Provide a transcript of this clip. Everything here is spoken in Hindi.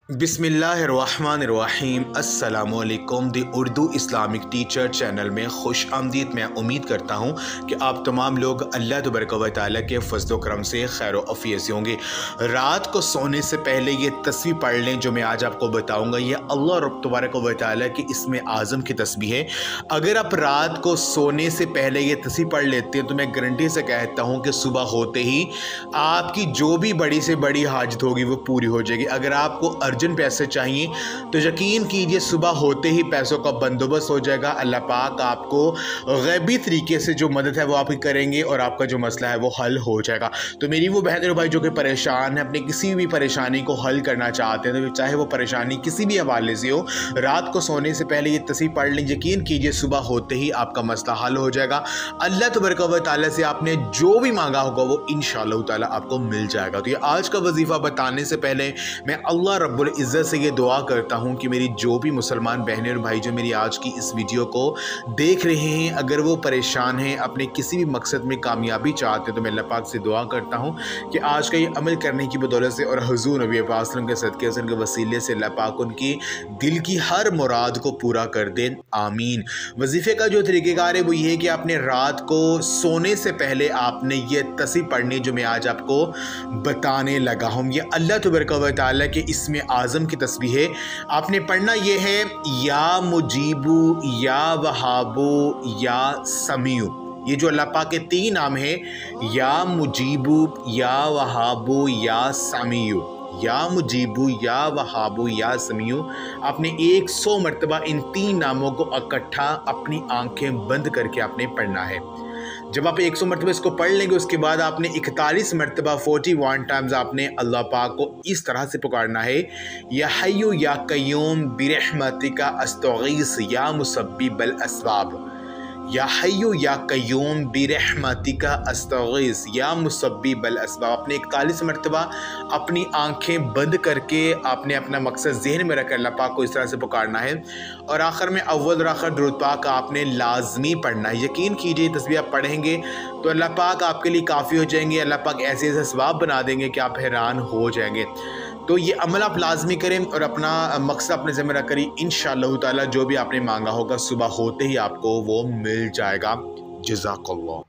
बिस्मिल्लाहिर्रहमानिर्रहीम अस्सलामुअलैकुम दी उर्दू इस्लामिक टीचर चैनल में खुश आमदीद। मैं उम्मीद करता हूँ कि आप तमाम लोग अल्लाह तबारक व तआला के फज़्ल व करम से खैर व आफ़ियत से होंगे। रात को सोने से पहले ये तस्बीह पढ़ लें जो मैं आज आपको बताऊँगा। ये अल्लाह रब तबारक व तआला की इसमें आज़म की तस्बीह है। अगर आप रात को सोने से पहले ये तस्बीह पढ़ लेते हैं तो मैं गारंटी से कहता हूँ कि सुबह होते ही आपकी जो भी बड़ी से बड़ी हाजत होगी वो पूरी हो जाएगी। अगर आपको अर्जेंट पैसे चाहिए तो यकीन कीजिए सुबह होते ही पैसों का बंदोबस्त हो जाएगा। अल्लाह पाक आपको गैबी तरीके से जो मदद है वो आपकी करेंगे और आपका जो मसला है वो हल हो जाएगा। तो मेरी वो बहन भाई जो कि परेशान है, अपनी किसी भी परेशानी को हल करना चाहते हैं, तो चाहे वो परेशानी किसी भी हवाले से हो, रात को सोने से पहले ये तस्बीह पढ़ लें। यकीन कीजिए सुबह होते ही आपका मसला हल हो जाएगा। अल्लाह तबारक व तआला से आपने जो भी मांगा होगा वो इंशाअल्लाह ताला आपको मिल जाएगा। तो ये आज का वजीफ़ा बताने से पहले मैं अल्लाह रब्बुल इज़्ज़त से ये दुआ करता हूँ कि मेरी जो भी मुसलमान बहनें और भाई जो मेरी आज की इस वीडियो को देख रहे हैं, अगर वो परेशान हैं, अपने किसी भी मकसद में कामयाबी चाहते हैं, तो मैं अल्लाह पाक से दुआ करता हूँ कि आज का ये अमल करने की बदौलत से और हुज़ूर नबी पाक सल्लल्लाहु अलैहि वसल्लम के सदक़े से, उनके वसीले से अल्लाह पाक उनकी दिल की हर मुराद को पूरा कर दें, आमीन। वजीफ़े का जो तरीक़ेकार है वो ये है कि आपने रात को सोने से पहले आपने ये तस्बीह पढ़नी जो मैं आज आपको बताने लगा हूँ। ये अल्लाह तबारक व तआला के इसमें आज़म की तस्बीह है। आपने पढ़ना ये है, या मुजीबू, या वहाबू, या समीउ। ये जो अल्लाह पाक के तीन नाम है, या मुजीबू, या वहाबू, या समीउ। या मुजीबू, या वहाबू, या समीउ। आपने 100 मरतबा इन तीन नामों को इकट्ठा अपनी आंखें बंद करके आपने पढ़ना है। जब आप 100 मरतबा इसको पढ़ लेंगे उसके बाद आपने 41 मरतबा 41 टाइम्स आपने अल्लाह पाक को इस तरह से पुकारना है, या हय्यु या कय्यूम बिरहमतिका अस्तगीस या मुसब्बिबल अस्बाब। या हय्यु या कय्यूम बिरहमतिका अस्तगीस या मुसब्बिबल अस्बाब। आपने 41 मरतबा अपनी आंखें बंद करके आपने अपना मकसद जहन में रखकर अल्लाह पाक को इस तरह से पुकारना है। और आखिर में अव्वल और आखिर दुरूद पाक आपने लाजमी पढ़ना है। यकीन कीजिए तस्बीह आप पढ़ेंगे तो अल्लाह पाक आपके लिए काफ़ी हो जाएंगे। अल्लाह पाक ऐसे ऐसे असबाब बना देंगे कि आप हैरान हो जाएंगे। तो ये अमल आप लाजमी करें और अपना मकसद अपने ज़िम्मे रख करें। इंशाअल्लाह ताला जो भी आपने मांगा होगा सुबह होते ही आपको वो मिल जाएगा। जज़ाकल्लाह।